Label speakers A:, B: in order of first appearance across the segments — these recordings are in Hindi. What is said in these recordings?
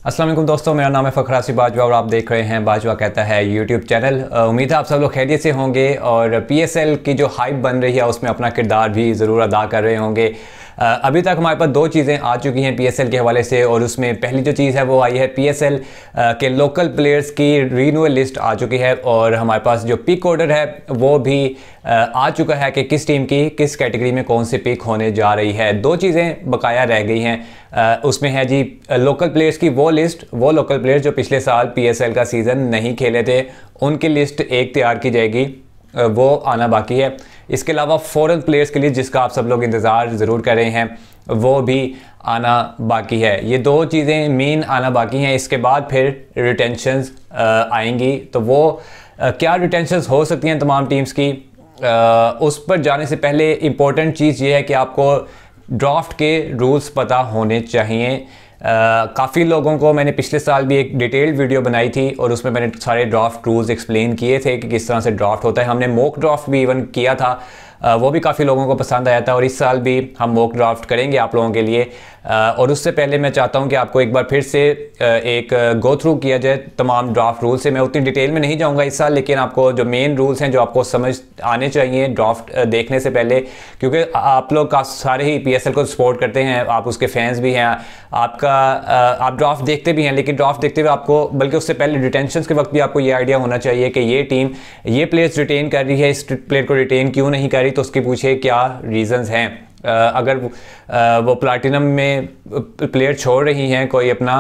A: अस्सलाम वालेकुम दोस्तों, मेरा नाम है फ़खर आसिफ बाजवा और आप देख रहे हैं बाजवा कहता है यूट्यूब चैनल। उम्मीद है आप सब लोग खैरियत से होंगे और पीएसएल की जो हाइप बन रही है उसमें अपना किरदार भी ज़रूर अदा कर रहे होंगे। अभी तक हमारे पास दो चीज़ें आ चुकी हैं पीएसएल के हवाले से, और उसमें पहली जो चीज़ है वो आई है पीएसएल के लोकल प्लेयर्स की रीन्यूअल लिस्ट आ चुकी है, और हमारे पास जो पिक ऑर्डर है वो भी आ चुका है कि किस टीम की किस कैटेगरी में कौन सी पिक होने जा रही है। दो चीज़ें बकाया रह गई हैं। उसमें है जी लोकल प्लेयर्स की वो लिस्ट, वो लोकल प्लेयर्स जो पिछले साल पीएसएल का सीज़न नहीं खेले थे उनकी लिस्ट एक तैयार की जाएगी, वो आना बाकी है। इसके अलावा फॉरेन प्लेयर्स के लिए जिसका आप सब लोग इंतज़ार ज़रूर कर रहे हैं वो भी आना बाकी है। ये दो चीज़ें मेन आना बाकी हैं। इसके बाद फिर रिटेंशंस आएंगी, तो वो क्या रिटेंशंस हो सकती हैं तमाम टीम्स की, उस पर जाने से पहले इम्पोर्टेंट चीज़ ये है कि आपको ड्राफ्ट के रूल्स पता होने चाहिए। काफ़ी लोगों को मैंने पिछले साल भी एक डिटेल्ड वीडियो बनाई थी और उसमें मैंने सारे ड्राफ्ट रूल्स एक्सप्लेन किए थे कि किस तरह से ड्राफ्ट होता है। हमने मॉक ड्राफ्ट भी इवन किया था, वो भी काफ़ी लोगों को पसंद आया था, और इस साल भी हम मॉक ड्राफ्ट करेंगे आप लोगों के लिए। और उससे पहले मैं चाहता हूं कि आपको एक बार फिर से एक गो थ्रू किया जाए तमाम ड्राफ्ट रूल से। मैं उतनी डिटेल में नहीं जाऊंगा इस साल, लेकिन आपको जो मेन रूल्स हैं जो आपको समझ आने चाहिए ड्राफ्ट देखने से पहले, क्योंकि आप लोग का सारे ही पीएसएल को सपोर्ट करते हैं, आप उसके फैंस भी हैं, आप ड्राफ्ट देखते भी हैं, लेकिन ड्राफ्ट देखते हुए आपको, बल्कि उससे पहले रिटेंशन के वक्त भी आपको ये आइडिया होना चाहिए कि ये टीम ये प्लेयर्स रिटेन कर रही है, इस प्लेयर को रिटेन क्यों नहीं कर रही, तो उसके पीछे क्या रीजंस हैं। अगर वो प्लैटिनम में प्लेयर छोड़ रही हैं कोई अपना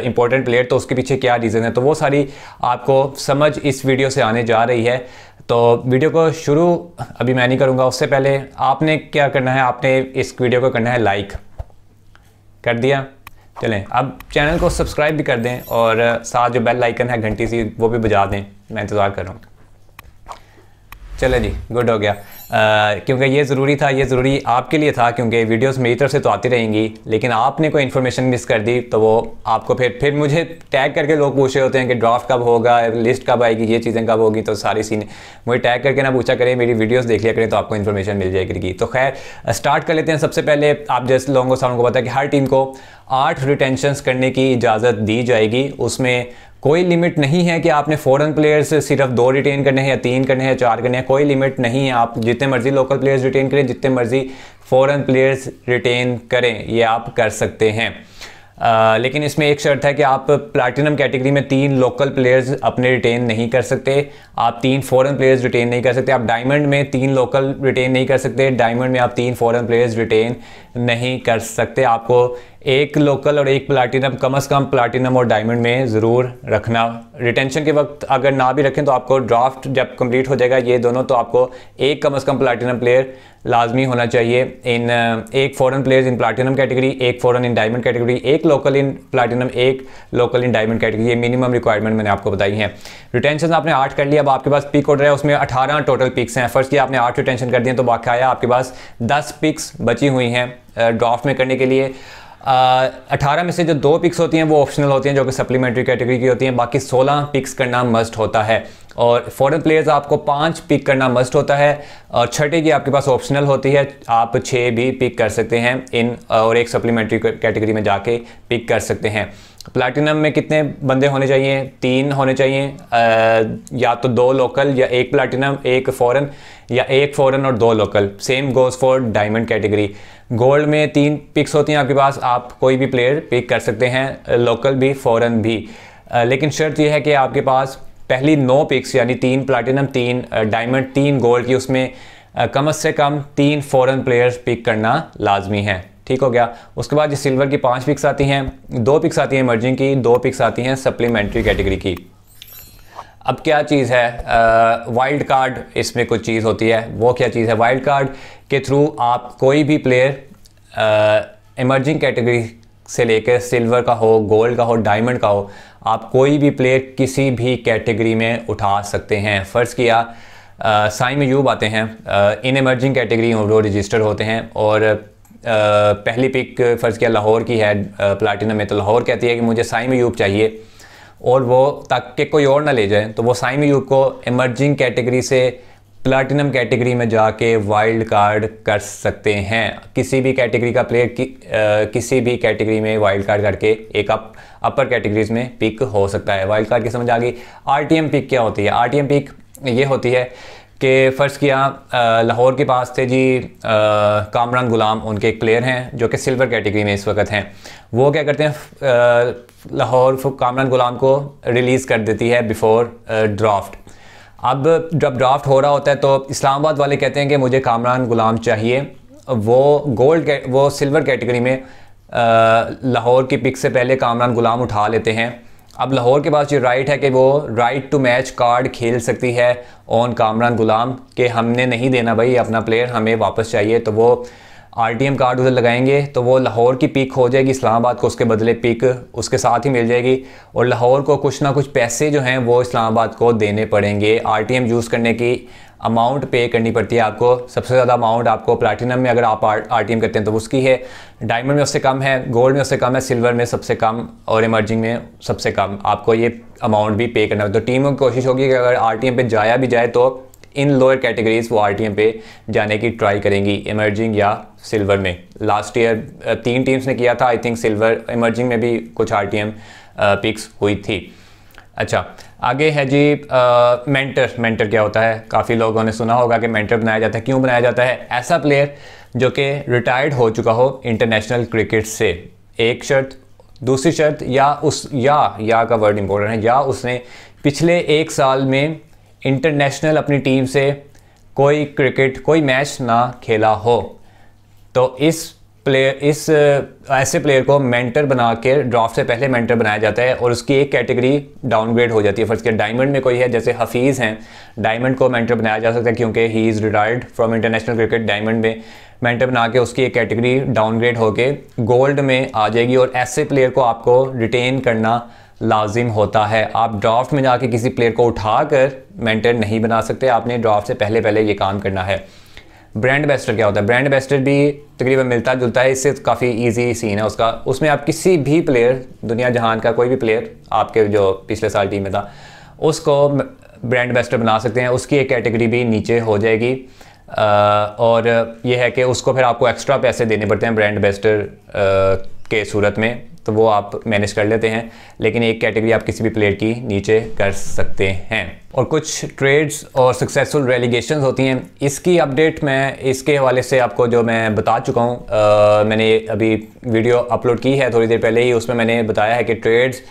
A: इंपॉर्टेंट प्लेयर, तो उसके पीछे क्या रीज़न है, तो वो सारी आपको समझ इस वीडियो से आने जा रही है। तो वीडियो को शुरू अभी मैं नहीं करूँगा, उससे पहले आपने क्या करना है, आपने इस वीडियो को करना है लाइक कर दिया। चलें अब चैनल को सब्सक्राइब भी कर दें और साथ जो बेल आइकन है घंटी सी वो भी बजा दें, मैं इंतज़ार कर रहा हूँ। चले जी, गुड हो गया। क्योंकि ये ज़रूरी था, ये ज़रूरी आपके लिए था, क्योंकि वीडियोस मेरी तरफ से तो आती रहेंगी, लेकिन आपने कोई इन्फॉर्मेशन मिस कर दी तो वो आपको फिर मुझे टैग करके लोग पूछ रहे होते हैं कि ड्राफ्ट कब होगा, लिस्ट कब आएगी, ये चीज़ें कब होगी, तो सारी सीन मुझे टैग करके ना पूछा करें, मेरी वीडियोज़ देख लिया करें तो आपको इन्फॉर्मेशन मिल जाएगी। तो खैर स्टार्ट कर लेते हैं। सबसे पहले आप जैसे लोगों को पता है कि हर टीम को 8 रिटेंशंस करने की इजाज़त दी जाएगी। उसमें कोई लिमिट नहीं है कि आपने फॉरेन प्लेयर्स सिर्फ 2 रिटेन करने हैं या 3 करने हैं, 4 करने हैं, कोई लिमिट नहीं है। आप जितने मर्जी लोकल प्लेयर्स रिटेन करें, जितने मर्जी फॉरेन प्लेयर्स रिटेन करें, ये आप कर सकते हैं। लेकिन इसमें एक शर्त है कि आप प्लैटिनम कैटेगरी में 3 लोकल प्लेयर्स अपने रिटेन नहीं कर सकते, आप 3 फॉरेन प्लेयर्स रिटेन नहीं कर सकते। आप डायमंड में 3 लोकल रिटेन नहीं कर सकते, डायमंड में आप 3 फॉरेन प्लेयर्स रिटेन नहीं कर सकते। आपको एक लोकल और एक प्लैटिनम, कम से कम प्लैटिनम और डायमंड में ज़रूर रखना। रिटेंशन के वक्त अगर ना भी रखें तो आपको ड्राफ्ट जब कंप्लीट हो जाएगा ये दोनों, तो आपको एक कम से कम प्लैटिनम प्लेयर लाजमी होना चाहिए इन एक foreign players in platinum category, एक फॉरेन इन डायमंड कैटेगरी, एक लोकल इन प्लैटिनम, एक लोकल इन डायमंड कैटेगरी। ये मिनिमम रिक्वायरमेंट मैंने आपको बताई हैं। रिटेंशन आपने 8 कर लिया, अब आपके पास पिक ऑर्डर है, उसमें 18 टोटल पिक्स हैं। फर्स्ट किया आपने 8 रिटेंशन कर दिए, तो बाकाया आपके पास 10 पिक्स बची हुई हैं ड्राफ्ट में करने के लिए। 18 में से जो 2 पिक्स होती हैं वो ऑप्शनल होती हैं, जो कि सप्लीमेंट्री कैटेगरी की होती हैं, बाकी 16 पिक्स करना मस्ट होता है। और फॉरेन प्लेयर्स आपको 5 पिक करना मस्ट होता है, और छठे की आपके पास ऑप्शनल होती है, आप 6 भी पिक कर सकते हैं इन, और एक सप्लीमेंट्री कैटेगरी में जाके पिक कर सकते हैं। प्लैटिनम में कितने बंदे होने चाहिए? 3 होने चाहिए, या तो 2 लोकल या 1 प्लैटिनम 1 फॉरेन, या 1 फॉरेन और 2 local. Same goes for diamond category. Gold में 3 पिक्स होती हैं आपके पास, आप कोई भी प्लेयर पिक कर सकते हैं, लोकल भी फॉरेन भी। लेकिन शर्त यह है कि आपके पास पहली 9 पिक्स यानी 3 प्लैटिनम, 3 डायमंड, 3 गोल्ड की, उसमें कम से कम 3 फॉरेन प्लेयर्स पिक करना लाजमी है। ठीक हो गया। उसके बाद जो सिल्वर की 5 पिक्स आती हैं, 2 पिक्स आती हैं इमर्जिंग की, 2 पिक्स आती हैं सप्लीमेंट्री कैटेगरी की। अब क्या चीज़ है, वाइल्ड कार्ड इसमें कुछ चीज़ होती है। वो क्या चीज़ है? वाइल्ड कार्ड के थ्रू आप कोई भी प्लेयर इमर्जिंग कैटेगरी से लेकर सिल्वर का हो, गोल्ड का हो, डायमंड का हो, आप कोई भी प्लेयर किसी भी कैटेगरी में उठा सकते हैं। फ़र्ज़ किया साइम अयूब आते हैं, इन इमर्जिंग कैटेगरी वो रजिस्टर होते हैं, और पहली पिक फ़र्ज़ किया लाहौर की है प्लैटिनम में, तो लाहौर कहती है कि मुझे साइम अयूब चाहिए, और वो ताकि कोई और ना ले जाए, तो वो साइम अयूब को इमर्जिंग कैटेगरी से प्लैटिनम कैटेगरी में जाके वाइल्ड कार्ड कर सकते हैं। किसी भी कैटेगरी का प्लेयर किसी भी कैटेगरी में वाइल्ड कार्ड करके एक अपर कैटेगरीज में पिक हो सकता है। वाइल्ड कार्ड की समझ आ गई। आरटीएम पिक क्या होती है? आरटीएम पिक ये होती है कि फ़र्ज़ किया लाहौर के पास थे जी कामरान गुलाम, उनके एक प्लेयर हैं जो कि सिल्वर कैटेगरी में इस वक्त हैं। वो क्या करते हैं, लाहौर कामरान गुलाम को रिलीज़ कर देती है बिफ़ोर ड्राफ्ट। अब जब ड्राफ्ट हो रहा होता है तो इस्लामाबाद वाले कहते हैं कि मुझे कामरान गुलाम चाहिए। वो सिल्वर कैटेगरी में लाहौर की पिक से पहले कामरान गुलाम उठा लेते हैं। अब लाहौर के पास ये राइट है कि वो राइट टू मैच कार्ड खेल सकती है ऑन कामरान गुलाम कि हमने नहीं देना भाई अपना प्लेयर, हमें वापस चाहिए। तो वो आरटीएम कार्ड उधर लगाएंगे तो वो लाहौर की पिक हो जाएगी, इस्लामाबाद को उसके बदले पिक उसके साथ ही मिल जाएगी और लाहौर को कुछ ना कुछ पैसे जो हैं वो इस्लामाबाद को देने पड़ेंगे। आरटीएम यूज़ करने की अमाउंट पे करनी पड़ती है आपको। सबसे ज़्यादा अमाउंट आपको प्लैटिनम में अगर आप आरटीएम करते हैं तो उसकी है, डायमंड में उससे कम है, गोल्ड में उससे कम है, सिल्वर में सबसे कम और इमर्जिंग में सबसे कम आपको ये अमाउंट भी पे करना है। तो टीमों की कोशिश होगी कि अगर आरटीएम पे जाया भी जाए तो इन लोअर कैटेगरीज वो आरटीएम पे जाने की ट्राई करेंगी, इमर्जिंग या सिल्वर में। लास्ट ईयर 3 टीम्स ने किया था, आई थिंक सिल्वर, इमर्जिंग में भी कुछ आरटीएम पिक्स हुई थी। अच्छा, आगे है जी मेंटर। मेंटर क्या होता है? काफ़ी लोगों ने सुना होगा कि मेंटर बनाया जाता है। क्यों बनाया जाता है? ऐसा प्लेयर जो कि रिटायर्ड हो चुका हो इंटरनेशनल क्रिकेट से, एक शर्त। दूसरी शर्त या का वर्ड इंपॉर्टेंट है, या उसने पिछले 1 साल में इंटरनेशनल अपनी टीम से कोई मैच ना खेला हो। तो ऐसे प्लेयर को मेंटर बना के ड्राफ्ट से पहले मेंटर बनाया जाता है और उसकी एक कैटेगरी डाउनग्रेड हो जाती है। फर्स्ट के डायमंड में कोई है, जैसे हफीज़ हैं, डायमंड को मेंटर बनाया जा सकता है क्योंकि he is retired from international cricket. Diamond में मेंटर बना के उसकी एक कैटेगरी डाउनग्रेड होके गोल्ड में आ जाएगी और ऐसे प्लेयर को आपको रिटेन करना लाजिम होता है। आप ड्राफ्ट में जाके किसी प्लेयर को उठाकर मेंटर नहीं बना सकते, आपने ड्राफ्ट से पहले ये काम करना है। ब्रांड एम्बेसडर क्या होता है? ब्रांड एम्बेसडर भी तकरीबन मिलता जुलता है, इससे काफ़ी इजी सीन है उसका। उसमें आप किसी भी प्लेयर, दुनिया जहान का कोई भी प्लेयर आपके जो पिछले साल टीम में था, उसको ब्रांड एम्बेसडर बना सकते हैं। उसकी एक कैटेगरी भी नीचे हो जाएगी और यह है कि उसको फिर आपको एक्स्ट्रा पैसे देने पड़ते हैं ब्रांड एम्बेसडर के सूरत में, तो वो आप मैनेज कर लेते हैं। लेकिन एक कैटेगरी आप किसी भी प्लेयर की नीचे कर सकते हैं। और कुछ ट्रेड्स और सक्सेसफुल रेलीगेशंस होती हैं, इसकी अपडेट मैं इसके हवाले से आपको जो मैं बता चुका हूँ, मैंने अभी वीडियो अपलोड की है थोड़ी देर पहले ही। उसमें मैंने बताया है कि ट्रेड्स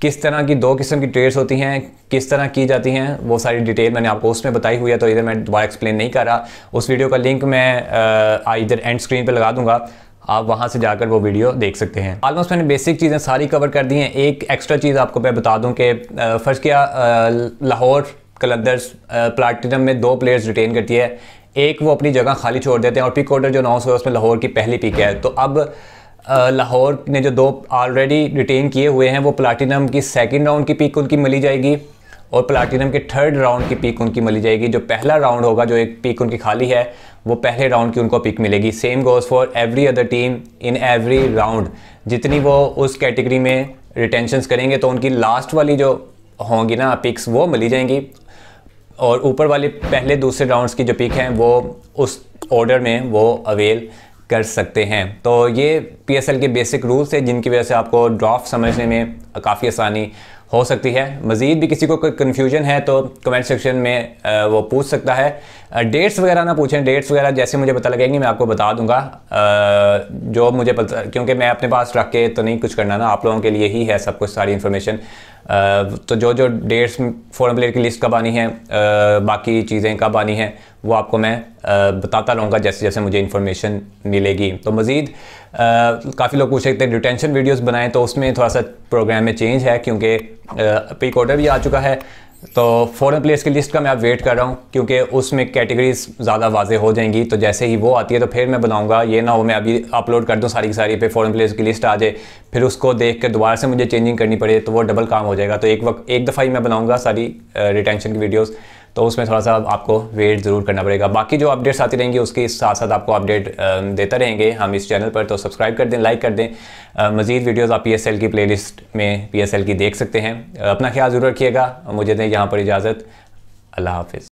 A: किस तरह की, 2 किस्म की ट्रेड्स होती हैं, किस तरह की जाती हैं, वो सारी डिटेल मैंने आपको उसमें बताई हुई है, तो इधर मैं दोबारा एक्सप्लेन नहीं कर रहा। उस वीडियो का लिंक मैं इधर एंड स्क्रीन पर लगा दूँगा, आप वहाँ से जाकर वो वीडियो देख सकते हैं। ऑलमोस्ट मैंने बेसिक चीज़ें सारी कवर कर दी हैं। एक एक्स्ट्रा चीज़ आपको मैं बता दूं कि फ़र्ज़ किया लाहौर कलंदर्स प्लैटिनम में 2 प्लेयर्स रिटेन करती है, एक वो अपनी जगह खाली छोड़ देते हैं और पिक ऑर्डर जो अनाउंस हुआ उसमें लाहौर की पहली पिक है। तो अब लाहौर ने जो 2 ऑलरेडी रिटेन किए हुए हैं वो प्लैटिनम की 2nd राउंड की पिक उनकी मिली जाएगी और प्लैटिनम के 3rd राउंड की पिक उनकी मिली जाएगी। जो पहला राउंड होगा, जो एक पिक उनकी खाली है, वो पहले राउंड की उनको पिक मिलेगी। Same goes for every other team in every round. जितनी वो उस कैटेगरी में रिटेंशंस करेंगे तो उनकी लास्ट वाली जो होंगी ना पिक्स वो मिली जाएंगी और ऊपर वाले पहले दूसरे राउंड्स की जो पिक हैं वो उस ऑर्डर में वो अवेल कर सकते हैं। तो ये पीएसएल के बेसिक रूल्स हैं जिनकी वजह से आपको ड्राफ्ट समझने में काफ़ी आसानी हो सकती है। मज़ीद भी किसी को कोई कन्फ्यूजन है तो कमेंट सेक्शन में वो पूछ सकता है। डेट्स वगैरह ना पूछें, डेट्स वगैरह जैसे मुझे पता लगेंगी मैं आपको बता दूंगा। जो मुझे पता, क्योंकि मैं अपने पास रख के तो नहीं कुछ करना ना, आप लोगों के लिए ही है सब कुछ, सारी इन्फॉर्मेशन। तो जो डेट्स फॉरेन प्लेयर की लिस्ट कब आनी है, बाकी चीज़ें कब आनी हैं, वो आपको मैं बताता रहूँगा जैसे जैसे मुझे इन्फॉर्मेशन मिलेगी। तो मज़ीद काफ़ी लोग पूछ सकते हैं रिटेंशन वीडियोस बनाएं, तो उसमें थोड़ा सा प्रोग्राम में चेंज है क्योंकि पिक ऑर्डर भी आ चुका है। तो फॉरेन प्लेयर्स की लिस्ट का मैं अब वेट कर रहा हूँ क्योंकि उसमें कैटेगरीज ज़्यादा वाजे हो जाएंगी। तो जैसे ही वो आती है तो फिर मैं बनाऊँगा, ये ना हो मैं अभी अपलोड कर दूँ सारी की सारी पे फॉरेन प्लेयर्स की लिस्ट आ जाए, फिर उसको देख कर दोबारा से मुझे चेंजिंग करनी पड़े, तो वो डबल काम हो जाएगा। तो एक दफ़ा ही मैं बनाऊँगा सारी रिटेंशन की वीडियोज़, तो उसमें थोड़ा सा आपको वेट ज़रूर करना पड़ेगा। बाकी जो अपडेट्स आती रहेंगी उसके साथ साथ आपको अपडेट देता रहेंगे हम इस चैनल पर। तो सब्सक्राइब कर दें, लाइक कर दें। मज़ीद वीडियोस आप पीएसएल की प्लेलिस्ट में पीएसएल की देख सकते हैं। अपना ख्याल ज़रूर रखिएगा। मुझे दें यहाँ पर इजाज़त। अल्लाह हाफ़िज़।